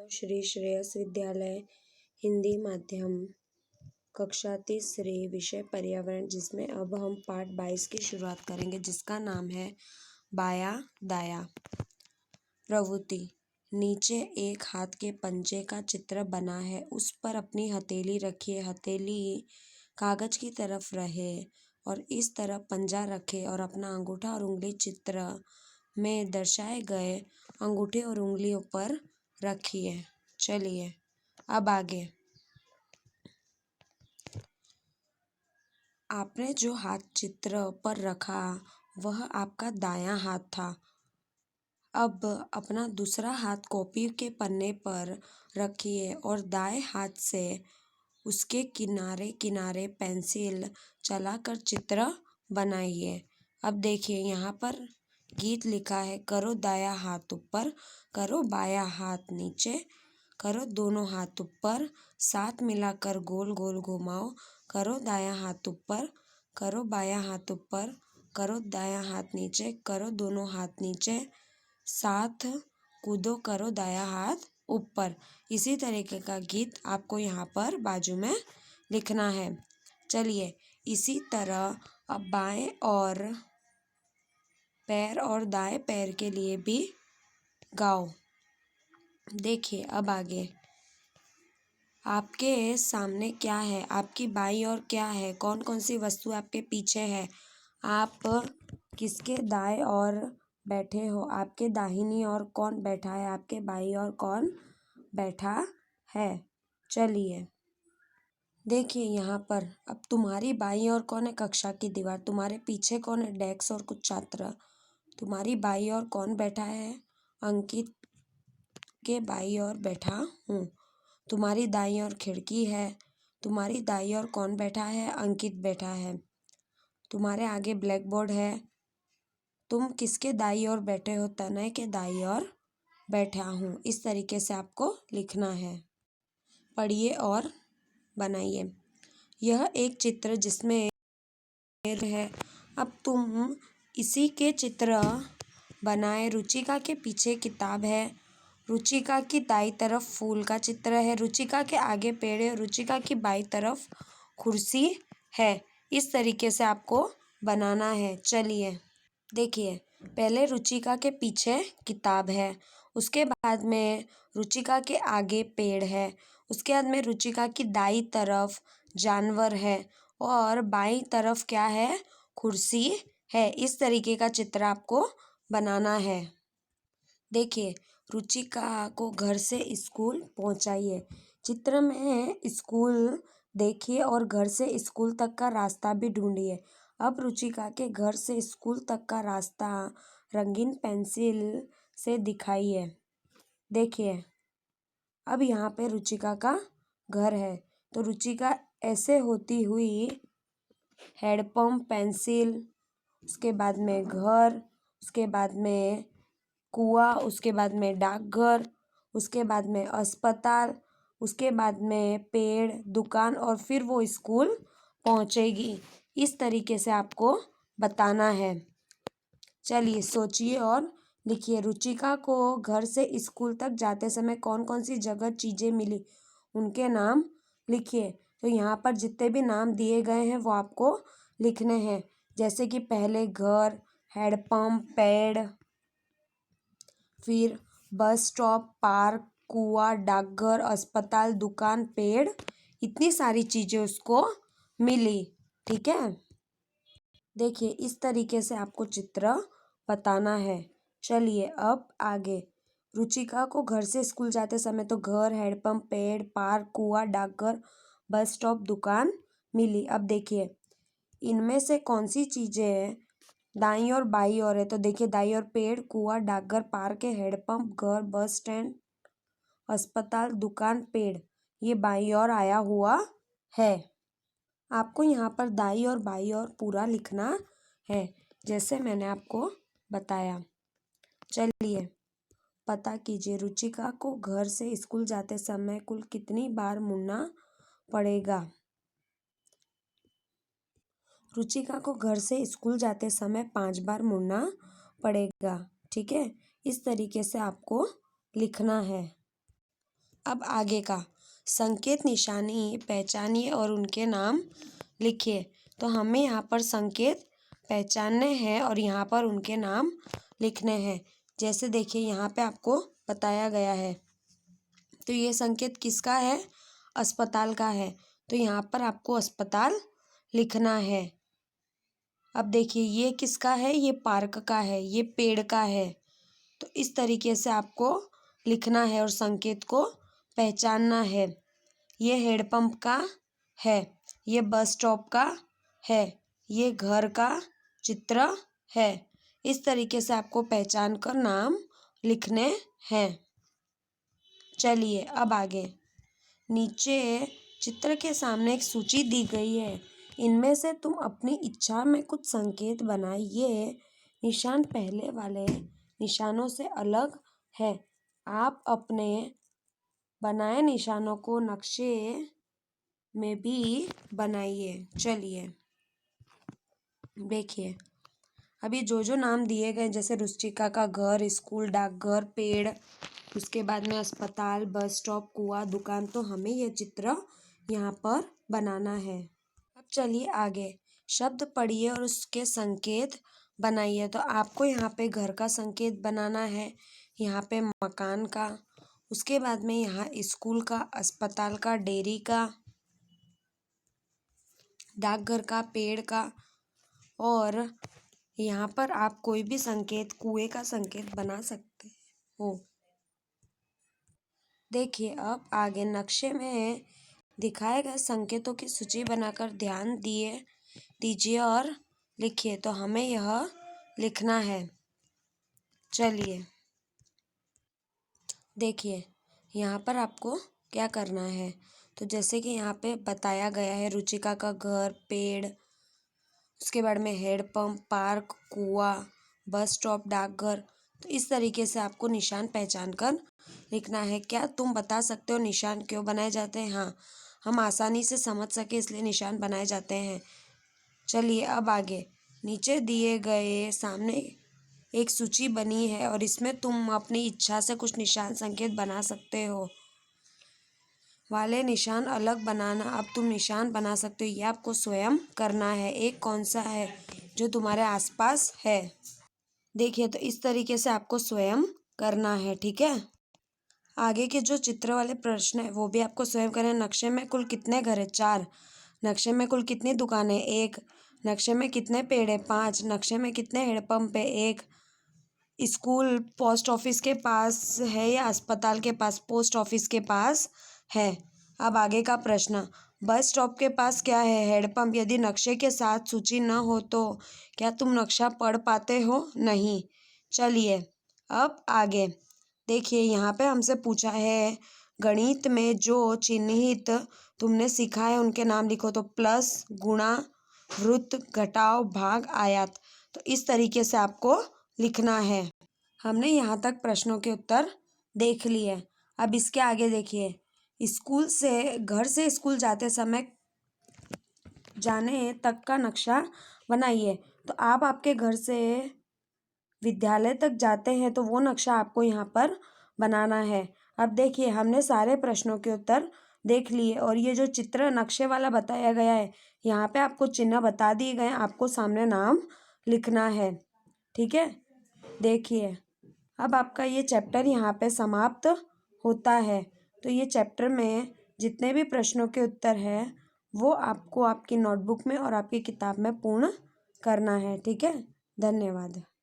श्री श्रेयस विद्यालय हिंदी माध्यम कक्षा तीसरी विषय पर्यावरण, जिसमें अब हम पाठ 22 की शुरुआत करेंगे, जिसका नाम है बाया दाया। प्रवृत्ति। नीचे एक हाथ के पंजे का चित्र बना है, उस पर अपनी हथेली रखिए। हथेली कागज की तरफ रहे और इस तरफ पंजा रखे और अपना अंगूठा और उंगली चित्र में दर्शाए गए अंगूठे और उंगलियों पर रखिए। चलिए अब आगे। आपने जो हाथ चित्र पर रखा वह आपका दायां हाथ था। अब अपना दूसरा हाथ कॉपी के पन्ने पर रखिए और दाएं हाथ से उसके किनारे किनारे पेंसिल चलाकर चित्र बनाइए। अब देखिए यहाँ पर गीत लिखा है, करो दायां हाथ ऊपर, करो बायां हाथ नीचे, करो दोनों हाथ ऊपर, साथ मिलाकर गोल गोल घुमाओ, करो दायां हाथ ऊपर, करो बायां हाथ ऊपर, करो दायां हाथ नीचे, करो दोनों हाथ नीचे, साथ कूदो, करो दायां हाथ ऊपर। इसी तरीके का गीत आपको यहाँ पर बाजू में लिखना है। चलिए इसी तरह अब बाएं और पैर और दाएं पैर के लिए भी गाओ। देखिए अब आगे। आपके सामने क्या है, आपकी बाईं ओर क्या है, कौन कौन सी वस्तु आपके पीछे है, आप किसके दाएं ओर बैठे हो, आपके दाहिनी ओर कौन बैठा है, आपके बाईं ओर कौन बैठा है। चलिए देखिए यहाँ पर अब तुम्हारी बाईं ओर कौन है, कक्षा की दीवार। तुम्हारे पीछे कौन है, डेस्क और कुछ छात्र। तुम्हारी बाईं ओर कौन बैठा है, अंकित के बाईं ओर बैठा हूँ। तुम्हारी दाईं ओर खिड़की है। तुम्हारी दाईं ओर कौन बैठा है, अंकित बैठा है। तुम्हारे आगे ब्लैक बोर्ड है। तुम किसके दाईं ओर बैठे हो, तनय के दाईं ओर बैठा हूँ। इस तरीके से आपको लिखना है। पढ़िए और बनाइए। यह एक चित्र जिसमें है। अब तुम इसी के चित्र बनाए। रुचिका के पीछे किताब है। रुचिका की दाईं तरफ फूल का चित्र है। रुचिका के आगे पेड़ है। रुचिका की बाईं तरफ कुर्सी है। इस तरीके से आपको बनाना है। चलिए देखिए, पहले रुचिका के पीछे किताब है, उसके बाद में रुचिका के आगे पेड़ है, उसके बाद में रुचिका की दाईं तरफ जानवर है और बाईं तरफ क्या है, कुर्सी है। इस तरीके का चित्र आपको बनाना है। देखिए, रुचिका को घर से स्कूल पहुंचाइए। चित्र में स्कूल देखिए और घर से स्कूल तक का रास्ता भी ढूंढिए। अब रुचिका के घर से स्कूल तक का रास्ता रंगीन पेंसिल से दिखाइए। देखिए अब यहाँ पे रुचिका का घर है, तो रुचिका ऐसे होती हुई हैंडपम्प, पेंसिल, उसके बाद में घर, उसके बाद में कुआं, उसके बाद में डाकघर, उसके बाद में अस्पताल, उसके बाद में पेड़, दुकान और फिर वो स्कूल पहुंचेगी। इस तरीके से आपको बताना है। चलिए सोचिए और लिखिए। रुचिका को घर से स्कूल तक जाते समय कौन कौन सी जगह चीज़ें मिली, उनके नाम लिखिए। तो यहाँ पर जितने भी नाम दिए गए हैं वो आपको लिखने हैं, जैसे कि पहले घर, हैंडपम्प, पेड़, फिर बस स्टॉप, पार्क, कुआं, डाकघर, अस्पताल, दुकान, पेड़, इतनी सारी चीज़ें उसको मिली। ठीक है, देखिए इस तरीके से आपको चित्र बताना है। चलिए अब आगे। रुचिका को घर से स्कूल जाते समय तो घर, हैंडपम्प, पेड़, पार्क, कुआं, डाकघर, बस स्टॉप, दुकान मिली। अब देखिए इनमें से कौन सी चीज़ें दाईं और बाईं ओर है। तो देखिए दाईं ओर पेड़, कुआं, डाकघर, पार्क है, हैंडपम्प, घर, बस स्टैंड, अस्पताल, दुकान, पेड़, ये बाईं ओर आया हुआ है। आपको यहाँ पर दाईं और बाईं ओर पूरा लिखना है, जैसे मैंने आपको बताया। चलिए पता कीजिए, रुचिका को घर से स्कूल जाते समय कुल कितनी बार मुड़ना पड़ेगा। रुचिका को घर से स्कूल जाते समय 5 बार मुड़ना पड़ेगा। ठीक है, इस तरीके से आपको लिखना है। अब आगे का संकेत निशानी पहचानिए और उनके नाम लिखिए। तो हमें यहाँ पर संकेत पहचानने हैं और यहाँ पर उनके नाम लिखने हैं। जैसे देखिए यहाँ पे आपको बताया गया है। तो ये संकेत किसका है? अस्पताल का है। तो यहाँ पर आपको अस्पताल लिखना है। अब देखिए ये किसका है? ये पार्क का है, ये पेड़ का है। तो इस तरीके से आपको लिखना है और संकेत को पहचानना है। ये हेडपंप का है, ये बस स्टॉप का है, ये घर का चित्र है। इस तरीके से आपको पहचान कर नाम लिखने हैं। चलिए अब आगे। नीचे चित्र के सामने एक सूची दी गई है। इनमें से तुम अपनी इच्छा में कुछ संकेत बनाइए। निशान पहले वाले निशानों से अलग है। आप अपने बनाए निशानों को नक्शे में भी बनाइए। चलिए देखिए, अभी जो नाम दिए गए जैसे रुचिका का घर, स्कूल, डाकघर, पेड़, उसके बाद में अस्पताल, बस स्टॉप, कुआं, दुकान, तो हमें यह चित्र यहाँ पर बनाना है। अब चलिए आगे। शब्द पढ़िए और उसके संकेत बनाइए। तो आपको यहाँ पे घर का संकेत बनाना है, यहाँ पे मकान का, उसके बाद में यहाँ स्कूल का, अस्पताल का, डेयरी का, डाकघर का, पेड़ का, और यहाँ पर आप कोई भी संकेत, कुएं का संकेत बना सकते हो। देखिए अब आगे नक्शे में दिखाए गए संकेतों की सूची बनाकर ध्यान दीजिए और लिखिए। तो हमें यह लिखना है। चलिए देखिए यहाँ पर आपको क्या करना है। तो जैसे कि यहाँ पे बताया गया है, रुचिका का घर, पेड़, उसके बाद में हेडपंप, पार्क, कुआं, बस स्टॉप, डाकघर। तो इस तरीके से आपको निशान पहचान कर लिखना है। क्या तुम बता सकते हो निशान क्यों बनाए जाते हैं? हाँ, हम आसानी से समझ सके इसलिए निशान बनाए जाते हैं। चलिए अब आगे। नीचे दिए गए सामने एक सूची बनी है और इसमें तुम अपनी इच्छा से कुछ निशान संकेत बना सकते हो। वाले निशान अलग बनाना। अब तुम निशान बना सकते हो, ये आपको स्वयं करना है। एक कौन सा है जो तुम्हारे आसपास है? देखिए तो इस तरीके से आपको स्वयं करना है। ठीक है, आगे के जो चित्र वाले प्रश्न है वो भी आपको स्वयं करना है। नक्शे में कुल कितने घर है? 4। नक्शे में कुल कितनी दुकानें? 1। नक्शे में कितने पेड़ है? 5। नक्शे में कितने हेडपंप है? 1। स्कूल पोस्ट ऑफिस के पास है या अस्पताल के पास? पोस्ट ऑफिस के पास है। अब आगे का प्रश्न, बस स्टॉप के पास क्या है? हेडपंप। यदि नक्शे के साथ सूची न हो तो क्या तुम नक्शा पढ़ पाते हो? नहीं। चलिए अब आगे देखिए, यहाँ पे हमसे पूछा है गणित में जो चिन्हित तुमने सीखा है उनके नाम लिखो। तो प्लस, गुणा, वृत्त, घटाव, भाग, आयत। तो इस तरीके से आपको लिखना है। हमने यहाँ तक प्रश्नों के उत्तर देख लिए। अब इसके आगे देखिए, घर से स्कूल जाते समय जाने तक का नक्शा बनाइए। तो आप आपके घर से विद्यालय तक जाते हैं तो वो नक्शा आपको यहाँ पर बनाना है। अब देखिए हमने सारे प्रश्नों के उत्तर देख लिए और ये जो चित्र नक्शे वाला बताया गया है, यहाँ पे आपको चिन्ह बता दिए गए हैं, आपको सामने नाम लिखना है। ठीक है, देखिए अब आपका ये चैप्टर यहाँ पे समाप्त होता है। तो ये चैप्टर में जितने भी प्रश्नों के उत्तर हैं वो आपको आपकी नोटबुक में और आपकी किताब में पूर्ण करना है। ठीक है, धन्यवाद।